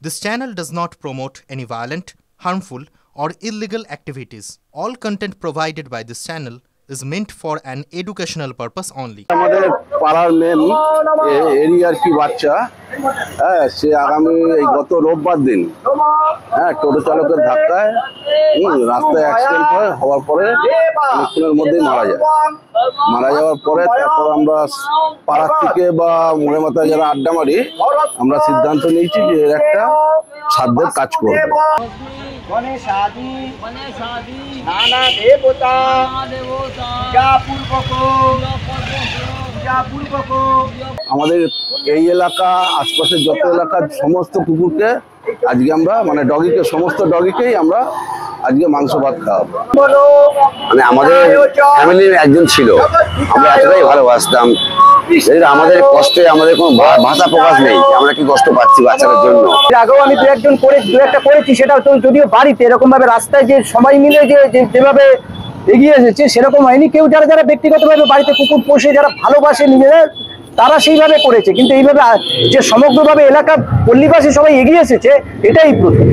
This channel does not promote any violent, harmful, or illegal activities. All content provided by this channel is meant for an educational purpose only. আমাদের পাড়ার main এরিয়ার কি বাচ্চা সে আগামী গত রোববার দিন টোটো চালকের ধাক্কায় রাস্তায় অ্যাক্সিডেন্ট হওয়ার পরে অনেকক্ষণের মধ্যেই মারা যাওয়ার পরে তারপর আমরা পাড়ার থেকে বা মোড়ে মাথায় যারা আড্ডা মারি আমরা সিদ্ধান্ত নিয়েছি যে এর একটা সাধ্যের কাজ করব। আমাদের এই এলাকা আশপাশের যত এলাকার সমস্ত কুকুরকে আজকে আমরা ডগিকে সমস্ত ডগিকেই আমরা আজকে মাংস ভাত খাওয়াবো। মানে আমাদের ফ্যামিলির একজন ছিল, আমরা এতটাই ভালোবাসতাম। আমাদের কষ্টে আমাদের কোনো ভাষা প্রকাশ নেই, আমরা কি কষ্ট পাচ্ছি বাচ্চাদের জন্য। আগেও আমি দু একটা করেছি, সেটা তো যদিও বাড়িতে এরকম ভাবে রাস্তায় যে সবাই মিলে যেভাবে এগিয়ে এসেছে সেরকম হয়নি। কেউ যারা ব্যক্তিগতভাবে বাড়িতে কুকুর পোষে, যারা ভালোবাসে নিজেরা, তারা সেইভাবে করেছে। কিন্তু এইভাবে যে সমগ্রভাবে এলাকার পল্লীবাসী সবাই এগিয়ে এসেছে, এটাই প্রথম।